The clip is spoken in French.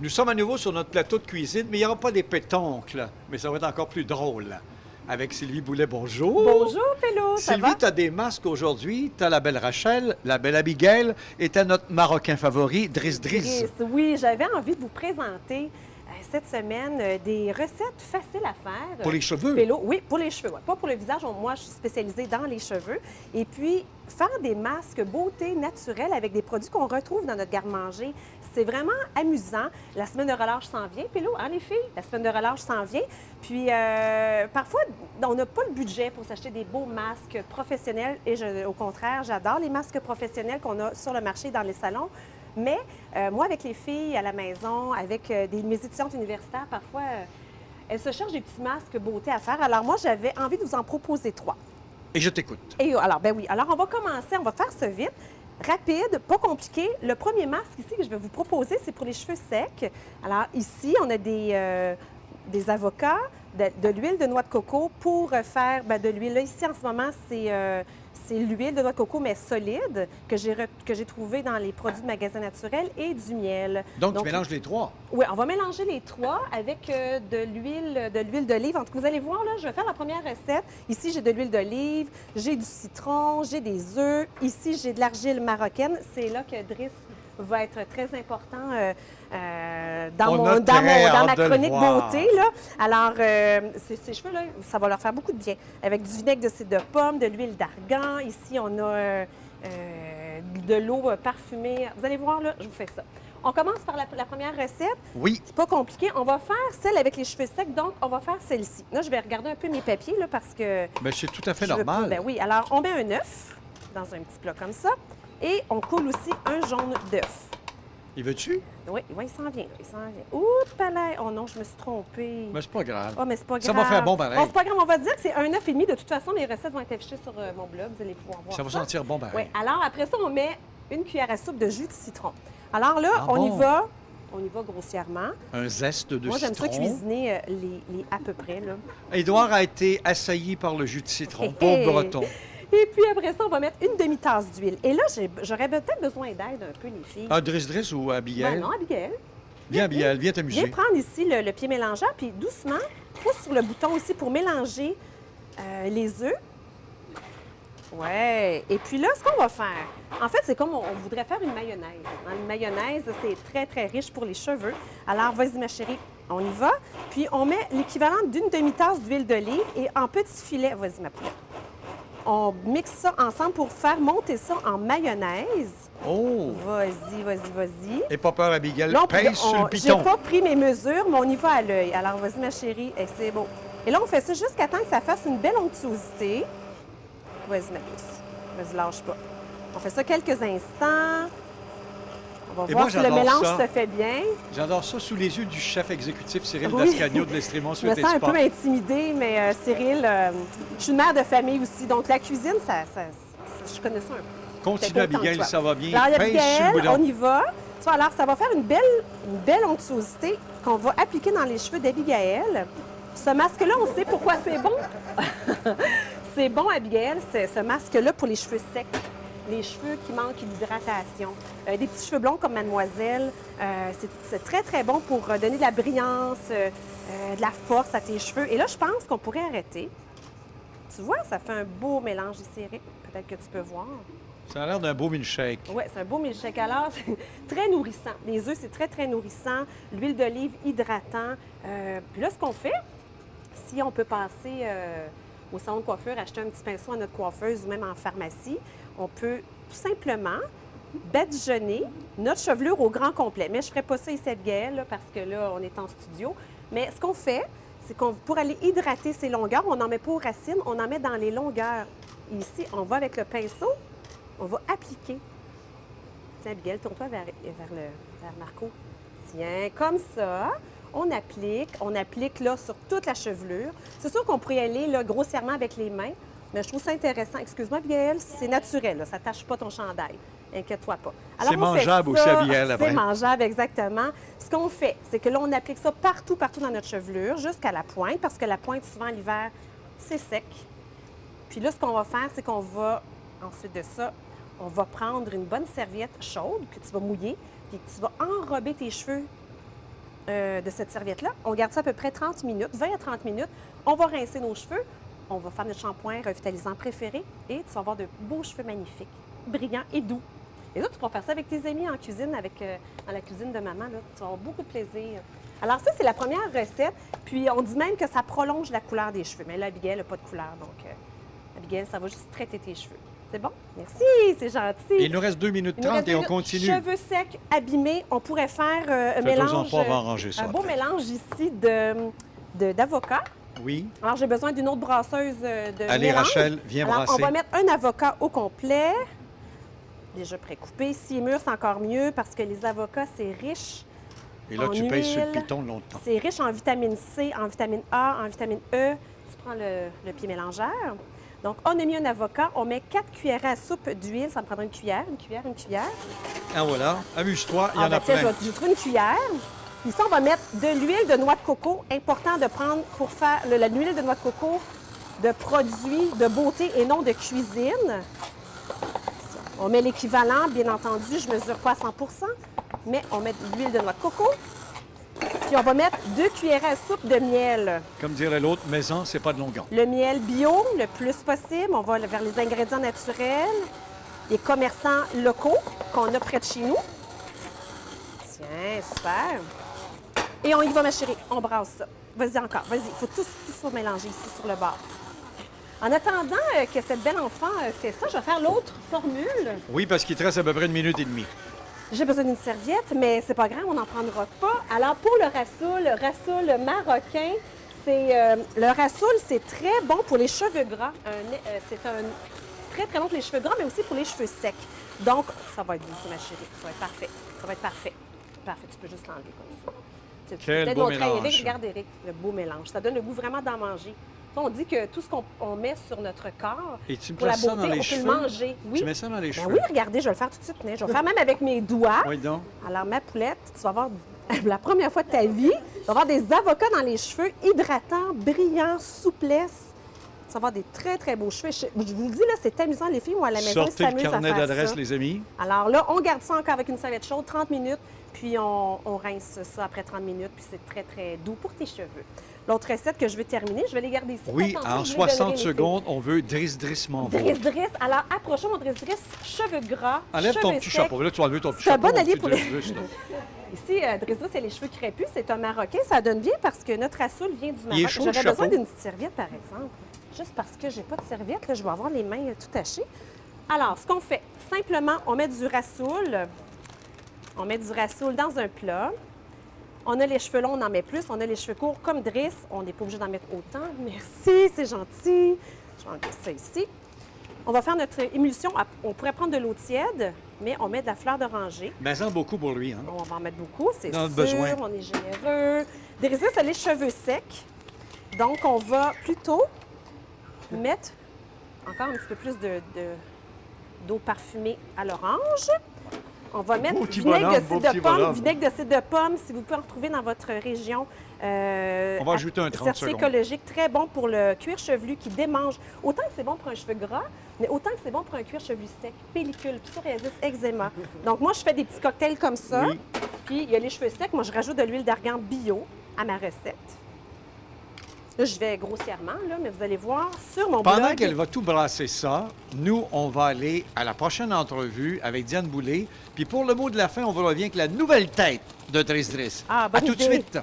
Nous sommes à nouveau sur notre plateau de cuisine, mais il n'y aura pas des pétoncles, mais ça va être encore plus drôle. Avec Sylvie Boulet, bonjour. Bonjour, Pélo, ça Sylvie, va? tu as des masques aujourd'hui. Tu as la belle Rachel, la belle Abigail et tu as notre Marocain favori, Driss Driss. Chris, oui, j'avais envie de vous présenter cette semaine des recettes faciles à faire. Pour les cheveux? Pélo, oui, pour les cheveux, ouais. Pas pour le visage. Moi, je suis spécialisée dans les cheveux. Et puis, faire des masques beauté naturelle avec des produits qu'on retrouve dans notre garde-manger, c'est vraiment amusant. La semaine de relâche s'en vient, Pélo, hein, les filles? La semaine de relâche s'en vient. Puis, parfois, on n'a pas le budget pour s'acheter des beaux masques professionnels. Et au contraire, j'adore les masques professionnels qu'on a sur le marché dans les salons. Mais moi, avec les filles à la maison, avec mes étudiantes universitaires, parfois, elles se cherchent des petits masques beauté à faire. Alors moi, j'avais envie de vous en proposer 3. Et je t'écoute. Et alors, ben oui. Alors, on va commencer, on va faire ça vite, rapide, pas compliqué. Le premier masque ici que je vais vous proposer, c'est pour les cheveux secs. Alors ici, on a des avocats, de l'huile de noix de coco pour faire de l'huile. Là, ici, en ce moment, c'est l'huile de noix de coco, mais solide, que j'ai trouvé dans les produits de magasins naturels et du miel. Donc, tu mélanges les trois? Oui, on va mélanger les trois avec de l'huile d'olive. En tout cas, vous allez voir, là, je vais faire la première recette. Ici, j'ai de l'huile d'olive, j'ai du citron, j'ai des œufs. Ici, j'ai de l'argile marocaine. C'est là que Driss va être très important dans ma chronique beauté. Là. Alors, ces cheveux-là, ça va leur faire beaucoup de bien. Avec du vinaigre de cidre de pomme, de l'huile d'argan. Ici, on a de l'eau parfumée. Vous allez voir, là, je vous fais ça. On commence par la première recette. Oui. C'est pas compliqué. On va faire celle avec les cheveux secs, donc on va faire celle-ci. Là, je vais regarder un peu mes papiers, là, parce que... Bien, c'est tout à fait normal. Ben oui. Alors, on met un œuf dans un petit plat comme ça. Et on coule aussi un jaune d'œuf. Il veut-tu? Oui, il s'en vient, il s'en vient. Oups, palais! Oh non, je me suis trompée. Mais c'est pas grave. Oh, mais c'est pas grave. Ça va faire bon pareil. Bon, c'est pas grave, on va dire que c'est un œuf et demi. De toute façon, les recettes vont être affichées sur mon blog. Vous allez pouvoir voir Ça va sentir bon pareil. Oui, alors après ça, on met une cuillère à soupe de jus de citron. Alors là, on y va grossièrement. Un zeste de citron. Moi, j'aime ça cuisiner les à peu près, là. Édouard a été assailli par le jus de citron. Pauvre breton. Et puis après ça, on va mettre une demi-tasse d'huile. Et là, j'aurais peut-être besoin d'aide un peu, les filles. Ah, Driss ou Abigail? Ben non, Abigail. Viens, Abigail, viens t'amuser. Viens prendre ici le pied mélangeant, puis doucement, pousse sur le bouton aussi pour mélanger les œufs. Ouais. Et puis là, ce qu'on va faire, en fait, c'est comme on voudrait faire une mayonnaise. Une mayonnaise, c'est très, très riche pour les cheveux. Alors, vas-y, ma chérie, on y va. Puis, on met l'équivalent d'une demi-tasse d'huile d'olive et en petits filets. Vas-y, ma poulette. On mixe ça ensemble pour faire monter ça en mayonnaise. Oh! Vas-y. Et pas peur, Abigail, Là, pèse sur le piton. J'ai pas pris mes mesures, mais on y va à l'œil. Alors, vas-y, ma chérie, et c'est beau. Et là, on fait ça jusqu'à temps que ça fasse une belle onctuosité. Vas-y, ma puce. Vas-y, lâche pas. On fait ça quelques instants. On va voir si le mélange se fait bien. J'adore ça sous les yeux du chef exécutif Cyril Dascagno de l'Estrémont Je me sens un peu intimidée, mais Cyril, je suis une mère de famille aussi, donc la cuisine, je connais ça un peu. Continue, Abigail, ça va bien. Alors, Abigail, on y va. Tu vois, alors, ça va faire une belle onctuosité qu'on va appliquer dans les cheveux d'Abigail. Ce masque-là, on sait pourquoi c'est bon. C'est bon, Abigail, ce masque-là pour les cheveux secs. Les cheveux qui manquent d'hydratation. Des petits cheveux blonds comme mademoiselle, c'est très, très bon pour donner de la brillance, de la force à tes cheveux. Et là, je pense qu'on pourrait arrêter. Tu vois, ça fait un beau mélange ici, Eric. Peut-être que tu peux voir. Ça a l'air d'un beau milkshake. Oui, c'est un beau milkshake. Alors, c'est très nourrissant. Les œufs, c'est très, très nourrissant. L'huile d'olive, hydratant. Puis là, ce qu'on fait, si on peut passer au salon de coiffure, acheter un petit pinceau à notre coiffeuse ou même en pharmacie, on peut tout simplement badigeonner notre chevelure au grand complet. Mais je ne ferai pas ça ici, Abigail, parce que là, on est en studio. Mais ce qu'on fait, c'est qu'on pour aller hydrater ces longueurs, on n'en met pas aux racines, on en met dans les longueurs. Ici, on va avec le pinceau, on va appliquer. Tiens, Abigail, tourne-toi vers Marco. Tiens, comme ça. On applique là, sur toute la chevelure. C'est sûr qu'on pourrait y aller là, grossièrement avec les mains, mais je trouve ça intéressant. Excuse-moi, Abigail, c'est naturel, là, ça ne tâche pas ton chandail. Inquiète-toi pas. C'est mangeable aussi, Abigail, après. C'est mangeable, exactement. Ce qu'on fait, c'est que là, on applique ça partout dans notre chevelure, jusqu'à la pointe, parce que la pointe, souvent, l'hiver, c'est sec. Puis là, ce qu'on va faire, c'est qu'on va, ensuite de ça, on va prendre une bonne serviette chaude que tu vas mouiller, puis que tu vas enrober tes cheveux de cette serviette-là. On garde ça à peu près 30 minutes, 20 à 30 minutes. On va rincer nos cheveux. On va faire notre shampoing revitalisant préféré et tu vas avoir de beaux cheveux magnifiques, brillants et doux. Et là, tu pourras faire ça avec tes amis en cuisine, dans la cuisine de maman. Là. Tu vas avoir beaucoup de plaisir. Alors ça, c'est la première recette. Puis on dit même que ça prolonge la couleur des cheveux. Mais là, Abigail n'a pas de couleur. Donc, Abigail, ça va juste traiter tes cheveux. C'est bon? Merci, c'est gentil. Il nous reste 2 minutes 30 et on continue. Cheveux secs, abîmés. On pourrait faire un mélange, pas, on va arranger ça un beau après. mélange ici d'avocat. Oui. Alors, j'ai besoin d'une autre brasseuse de Allez, mélange. Rachel, viens Alors, brasser. on va mettre un avocat au complet. Déjà précoupé. S'il est mûr, c'est encore mieux parce que les avocats, c'est riche. Et là, en tu pèses sur le huile. piton longtemps. C'est riche en vitamine C, en vitamine A, en vitamine E. Tu prends le pied mélangeur. Donc, on a mis un avocat. On met 4 cuillères à soupe d'huile. Ça me prendra une cuillère, une cuillère, une cuillère. Ah voilà, amuse-toi, il y en ben, a tiens, plein. je trouve une cuillère. Ici, on va mettre de l'huile de noix de coco. Important de prendre pour faire l'huile de noix de coco de produit de beauté et non de cuisine. On met l'équivalent, bien entendu, je ne mesure pas à 100 mais on met de l'huile de noix de coco. Puis on va mettre 2 cuillères à soupe de miel. Comme dirait l'autre, maison, c'est pas de longueur. Le miel bio, le plus possible. On va vers les ingrédients naturels, les commerçants locaux qu'on a près de chez nous. Tiens, super. Et on y va, ma chérie. On brasse ça. Vas-y encore, vas-y. Il faut tout ça mélanger ici sur le bord. En attendant que cette belle enfant fait ça, je vais faire l'autre formule. Oui, parce qu'il te reste à peu près 1 minute et demie. J'ai besoin d'une serviette, mais c'est pas grave, on n'en prendra pas. Alors, pour le rassoul marocain, le rassoul, c'est très bon pour les cheveux gras. C'est très, très bon pour les cheveux gras, mais aussi pour les cheveux secs. Donc, ça va être doux, ma chérie. Ça va être parfait. Ça va être parfait. Parfait, tu peux juste l'enlever comme ça. Tu peux Quel peut-être beau montrer à mélange. Éric. Regarde, Éric, le beau mélange. Ça donne le goût vraiment d'en manger. On dit que tout ce qu'on met sur notre corps, Et tu me pour la places ça beauté, dans les on cheveux? peut le manger. Oui. Tu mets ça dans les Ben cheveux? oui, regardez, je vais le faire tout de suite. Tenez. Je vais le faire même avec mes doigts. Oui, donc. Alors, ma poulette, tu vas avoir la première fois de ta vie, tu vas avoir des avocats dans les cheveux, hydratants, brillants, souplesse. Tu vas avoir des très, très beaux cheveux. Je vous le dis, là, c'est amusant. Les filles ou à la maison Sortez le s'amusent à carnet faire d'adresse, ça. les amis. Alors là, on garde ça encore avec une serviette chaude, 30 minutes, puis on rince ça après 30 minutes, puis c'est très, très doux pour tes cheveux. L'autre recette que je veux terminer, je vais les garder ici. Oui, Tantôt, en je les donnerai, 60 les filles. secondes, on veut Driss mon veau. Driss. Alors, approchons mon Driss. Cheveux gras, Enlève ton cheveux petit secs. chapeau. Là, tu vas enlever ton petit C'est un chapeau. bon mon allié petit pour les- Driss, là. Ici, Driss, c'est les cheveux crépus. C'est un Marocain. Ça donne bien parce que notre rassoul vient du Maroc. Il est chaud, le J'aurais besoin chapeau? d'une petite serviette, par exemple. Juste parce que j'ai pas de serviette, là, je vais avoir les mains tout tachées. Alors, ce qu'on fait, simplement, on met du rassoul. On met du rassoul dans un plat. On a les cheveux longs, on en met plus. On a les cheveux courts comme Driss. On n'est pas obligé d'en mettre autant. Merci, c'est gentil. Je vais enlever ça ici. On va faire notre émulsion. On pourrait prendre de l'eau tiède, mais on met de la fleur d'oranger. Mais en beaucoup pour lui, hein? On va en mettre beaucoup, c'est Dans sûr. le besoin. On est généreux. Driss a les cheveux secs. Donc, on va plutôt mettre encore un petit peu plus d'eau parfumée à l'orange. On va mettre Beau petit vinaigre bonhomme, de beau cidre petit de pomme. bonhomme. Vinaigre de cidre de pomme, si vous pouvez en retrouver dans votre région. On va ajouter un 30 certifié secondes. écologique, très bon pour le cuir chevelu qui démange. Autant que c'est bon pour un cheveu gras, mais autant que c'est bon pour un cuir chevelu sec, pellicule, psoriasis, eczéma. Donc moi, je fais des petits cocktails comme ça. Oui. Puis il y a les cheveux secs. Moi, je rajoute de l'huile d'argan bio à ma recette. Là, je vais grossièrement, là, mais vous allez voir sur mon Pendant blog. qu'elle va tout brasser ça, nous, on va aller à la prochaine entrevue avec Diane Boulay. Puis pour le mot de la fin, on vous revient avec la nouvelle tête de Driss. Ah, À bonne tout de idée. suite.